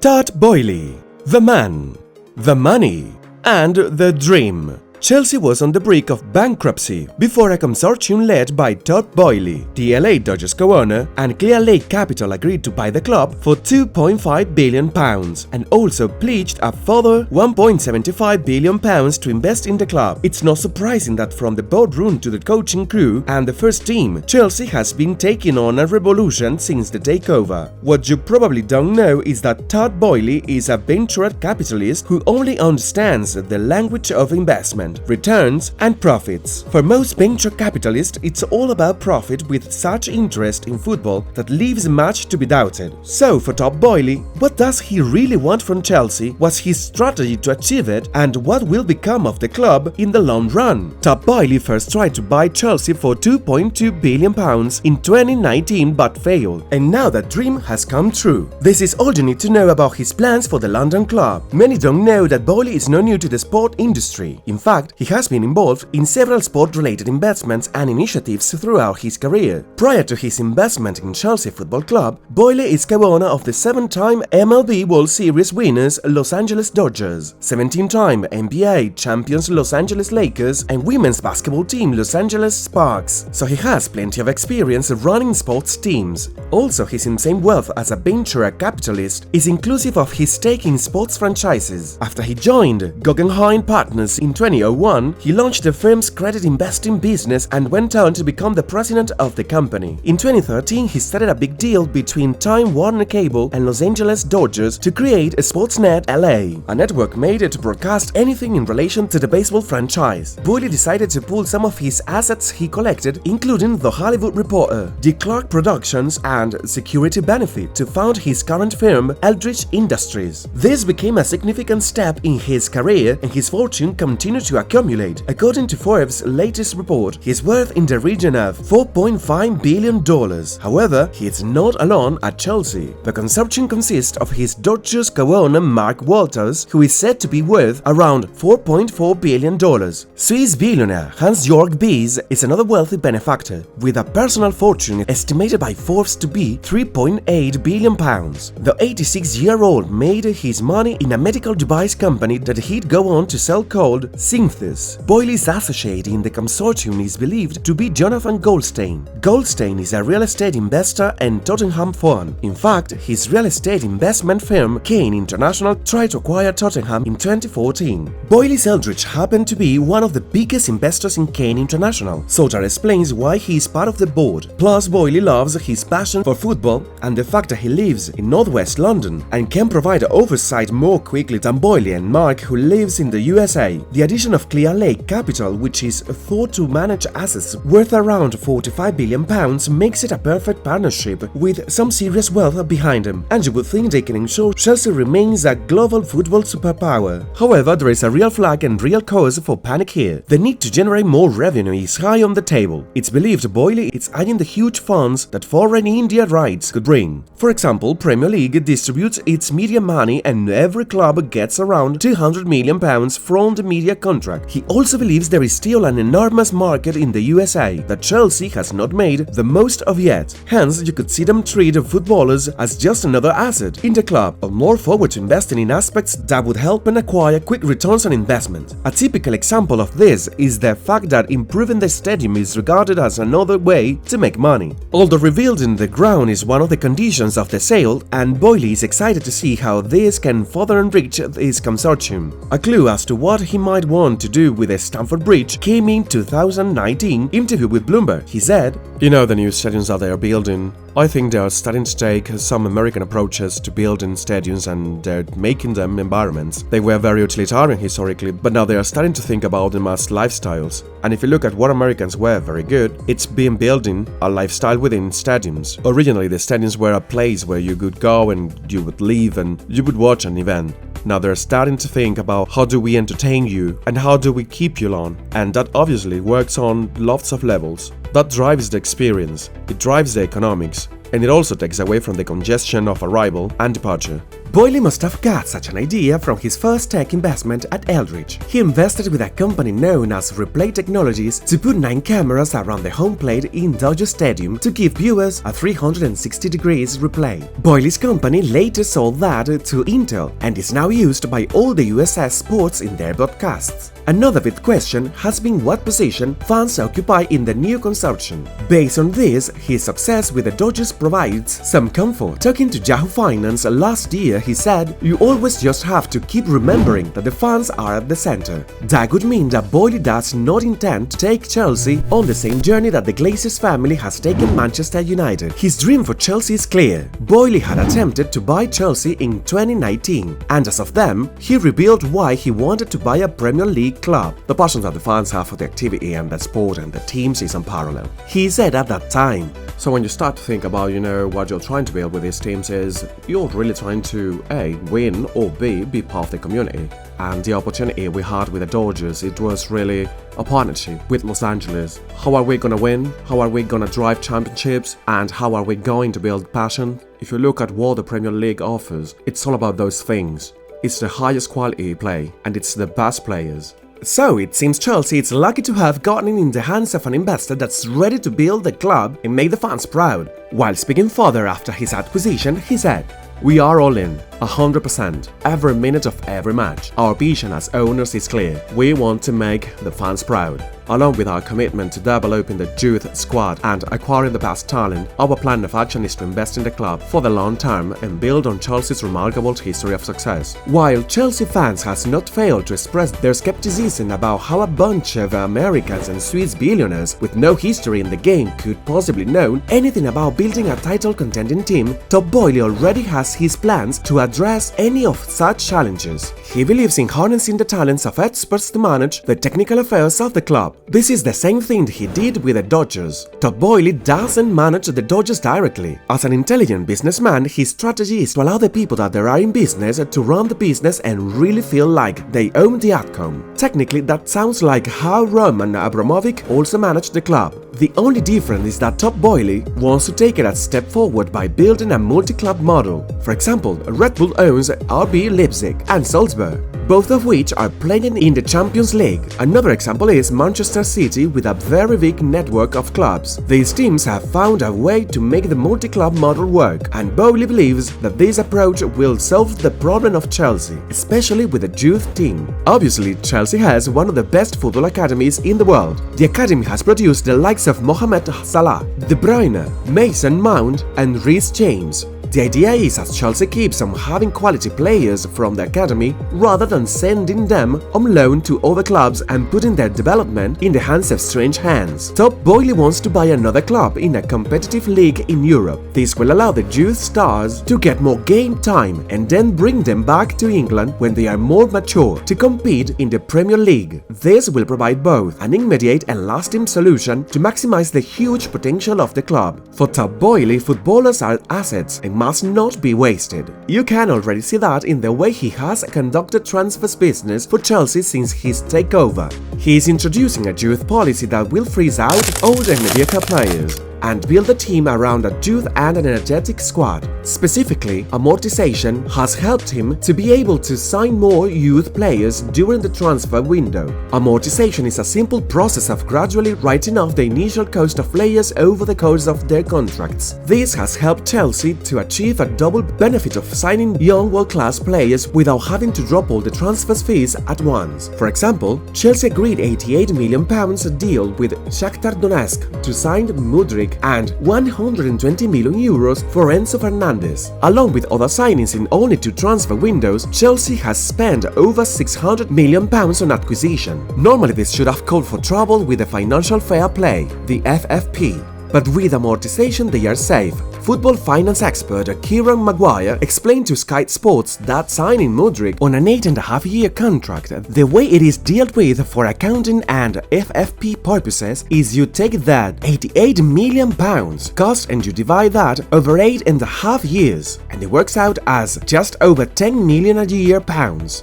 Todd Boehly, the man, the money, and the dream. Chelsea was on the brink of bankruptcy before a consortium led by Todd Boehly, the LA Dodgers co-owner, and Clear Lake Capital agreed to buy the club for £2.5 billion and also pledged a further £1.75 billion to invest in the club. It's not surprising that from the boardroom to the coaching crew and the first team, Chelsea has been taking on a revolution since the takeover. What you probably don't know is that Todd Boehly is a venture capitalist who only understands the language of investment, returns, and profits. For most venture capitalists, it's all about profit, with such interest in football that leaves much to be doubted. So for Todd Boehly, what does he really want from Chelsea? What's his strategy to achieve it? And what will become of the club in the long run? Todd Boehly first tried to buy Chelsea for £2.2 billion in 2019 but failed. And now that dream has come true. This is all you need to know about his plans for the London club. Many don't know that Boehly is not new to the sport industry. In fact, he has been involved in several sport-related investments and initiatives throughout his career. Prior to his investment in Chelsea Football Club, Boehly is co-owner of the 7-time MLB World Series winners Los Angeles Dodgers, 17-time NBA champions Los Angeles Lakers, and women's basketball team Los Angeles Sparks, so he has plenty of experience running sports teams. Also, his insane wealth as a venture capitalist is inclusive of his stake in sports franchises. After he joined Guggenheim Partners in 2001, he launched the firm's credit investing business and went on to become the president of the company. In 2013, he started a big deal between Time Warner Cable and Los Angeles Dodgers to create Sportsnet LA, a network made to broadcast anything in relation to the baseball franchise. Boehly decided to pool some of his assets he collected, including The Hollywood Reporter, The Clark Productions, and Security Benefit, to found his current firm, Eldridge Industries. This became a significant step in his career, and his fortune continued to accumulate. According to Forbes' latest report, he's worth in the region of $4.5 billion. However, he is not alone at Chelsea. The consortium consists of his Dodgers co-owner Mark Walters, who is said to be worth around $4.4 billion. Swiss billionaire Hans-Jörg Bies is another wealthy benefactor, with a personal fortune estimated by Forbes to be £3.8 billion. The 86-year-old made his money in a medical device company that he'd go on to sell called Synthesis. Boehly's associate in the consortium is believed to be Jonathan Goldstein. Goldstein is a real estate investor and Tottenham fan. In fact, his real estate investment firm, Kane International, tried to acquire Tottenham in 2014. Boehly's Eldridge happened to be one of the biggest investors in Kane International, so that explains why he is part of the board. Plus, Boehly loves his passion for football and the fact that he lives in northwest London and can provide oversight more quickly than Boehly and Mark, who lives in the USA. The addition of Clear Lake Capital, which is thought to manage assets worth around £45 billion, makes it a perfect partnership with some serious wealth behind them, and you would think they can ensure Chelsea remains a global football superpower. However, there is a real flag and real cause for panic here. The need to generate more revenue is high on the table. It's believed Boehly is eyeing the huge funds that foreign India rights could bring. For example, Premier League distributes its media money and every club gets around £200 million from the media contract. He also believes there is still an enormous market in the USA that Chelsea has not made the most of yet. Hence, you could see them treat footballers as just another asset in the club, or more forward to investing in aspects that would help and acquire quick returns on investment. A typical example of this is the fact that improving the stadium is regarded as another way to make money. Although rebuilding the ground is one of the conditions of the sale, and Boehly is excited to see how this can further enrich his consortium. A clue as to what he might want to do with the Stamford Bridge came in 2019 interview with Bloomberg. He said, "You know the new stadiums that they are building? I think they are starting to take some American approaches to building stadiums, and they're making them environments. They were very utilitarian historically, but now they are starting to think about them as lifestyles. And if you look at what Americans were very good, it's been building a lifestyle within stadiums. Originally, the stadiums were a place where you could go and you would live and you would watch an event. Now they're starting to think about how do we entertain you and how do we keep you on, and that obviously works on lots of levels. That drives the experience, it drives the economics, and it also takes away from the congestion of arrival and departure. Boehly must have got such an idea from his first tech investment at Eldridge. He invested with a company known as Replay Technologies to put 9 cameras around the home plate in Dodger Stadium to give viewers a 360 degrees replay. Boehly's company later sold that to Intel and is now used by all the USS sports in their broadcasts. Another big question has been what position fans occupy in the new consortium. Based on this, his success with the Dodgers provides some comfort. Talking to Yahoo Finance last year, he said, "You always just have to keep remembering that the fans are at the center." That would mean that Boehly does not intend to take Chelsea on the same journey that the Glazers family has taken Manchester United. His dream for Chelsea is clear. Boehly had attempted to buy Chelsea in 2019, and as of then, he revealed why he wanted to buy a Premier League club. The passion that the fans have for the activity and the sport and the teams is unparalleled. He said at that time. So when you start to think about, what you're trying to build with these teams is, you're really trying to A, win, or B, be part of the community. And the opportunity we had with the Dodgers, it was really a partnership with Los Angeles. How are we gonna win? How are we gonna drive championships? And how are we going to build passion? If you look at what the Premier League offers, it's all about those things. It's the highest quality play, and it's the best players. So it seems Chelsea is lucky to have gotten in the hands of an investor that's ready to build the club and make the fans proud. While speaking further after his acquisition, he said, "We are all in, 100%, every minute of every match. Our vision as owners is clear. We want to make the fans proud." Along with our commitment to developing the youth squad and acquiring the best talent, our plan of action is to invest in the club for the long term and build on Chelsea's remarkable history of success. While Chelsea fans has not failed to express their skepticism about how a bunch of Americans and Swiss billionaires with no history in the game could possibly know anything about building a title-contending team, Todd Boehly already has his plans to address any of such challenges. He believes in harnessing the talents of experts to manage the technical affairs of the club. This is the same thing he did with the Dodgers. Todd Boehly doesn't manage the Dodgers directly. As an intelligent businessman, his strategy is to allow the people that are in business to run the business and really feel like they own the outcome. Technically, that sounds like how Roman Abramovich also managed the club. The only difference is that Todd Boehly wants to take it a step forward by building a multi-club model. For example, Red Bull owns RB Leipzig and Salzburg, both of which are playing in the Champions League. Another example is Manchester City with a very big network of clubs. These teams have found a way to make the multi-club model work, and Boehly believes that this approach will solve the problem of Chelsea, especially with the youth team. Obviously, Chelsea has one of the best football academies in the world. The academy has produced the likes of Mohamed Salah, De Bruyne, Mason Mount, and Reece James. The idea is that Chelsea keeps on having quality players from the academy rather than sending them on loan to other clubs and putting their development in the hands of strange hands. Todd Boehly wants to buy another club in a competitive league in Europe. This will allow the youth stars to get more game time and then bring them back to England when they are more mature to compete in the Premier League. This will provide both an immediate and lasting solution to maximize the huge potential of the club. For Todd Boehly, footballers are assets and must not be wasted. You can already see that in the way he has conducted transfers business for Chelsea since his takeover. He is introducing a youth policy that will freeze out old and mediocre players and build a team around a youth and an energetic squad. Specifically, amortization has helped him to be able to sign more youth players during the transfer window. Amortization is a simple process of gradually writing off the initial cost of players over the course of their contracts. This has helped Chelsea to achieve a double benefit of signing young world-class players without having to drop all the transfer fees at once. For example, Chelsea agreed £88 million deal with Shakhtar Donetsk to sign Mudryk and €120 million for Enzo Fernandez. Along with other signings in only 2 transfer windows, Chelsea has spent over £600 million on acquisition. Normally this should have called for trouble with the financial fair play, the FFP. But with amortization they are safe. Football finance expert Kieran Maguire explained to Sky Sports that signing Mudryk on an 8.5-year contract, the way it is dealt with for accounting and FFP purposes is you take that £88 million cost and you divide that over 8.5 years, and it works out as just over €10 million a year.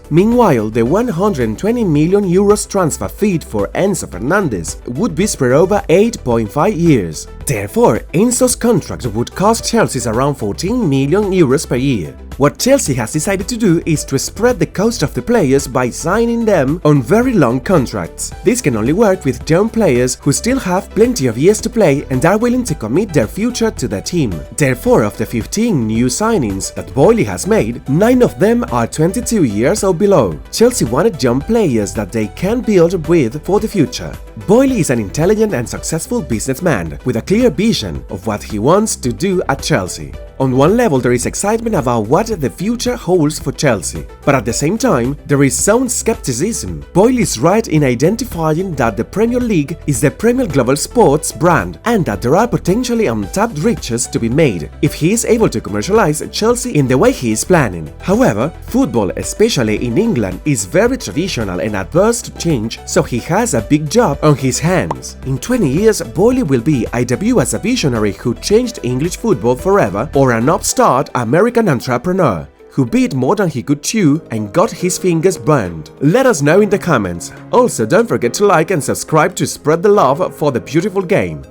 Meanwhile, the €120 million transfer fee for Enzo Fernandez would be spread over 8.5 years. Therefore, Enzo's contract would cost Chelsea around €14 million per year. What Chelsea has decided to do is to spread the cost of the players by signing them on very long contracts. This can only work with young players who still have plenty of years to play and are willing to commit their future to the team. Therefore, of the 15 new signings that Boehly has made, 9 of them are 22 years or below. Chelsea wanted young players that they can build with for the future. Boehly is an intelligent and successful businessman with a clear vision of what he wants to do at Chelsea. On one level, there is excitement about what the future holds for Chelsea, but at the same time, there is some skepticism. Boehly is right in identifying that the Premier League is the premier global sports brand and that there are potentially untapped riches to be made if he is able to commercialize Chelsea in the way he is planning. However, football, especially in England, is very traditional and adverse to change, so he has a big job on his hands. In 20 years, Boehly will be either viewed as a visionary who changed English football forever or an upstart American entrepreneur who bit more than he could chew and got his fingers burned. Let us know in the comments. Also, don't forget to like and subscribe to spread the love for the beautiful game.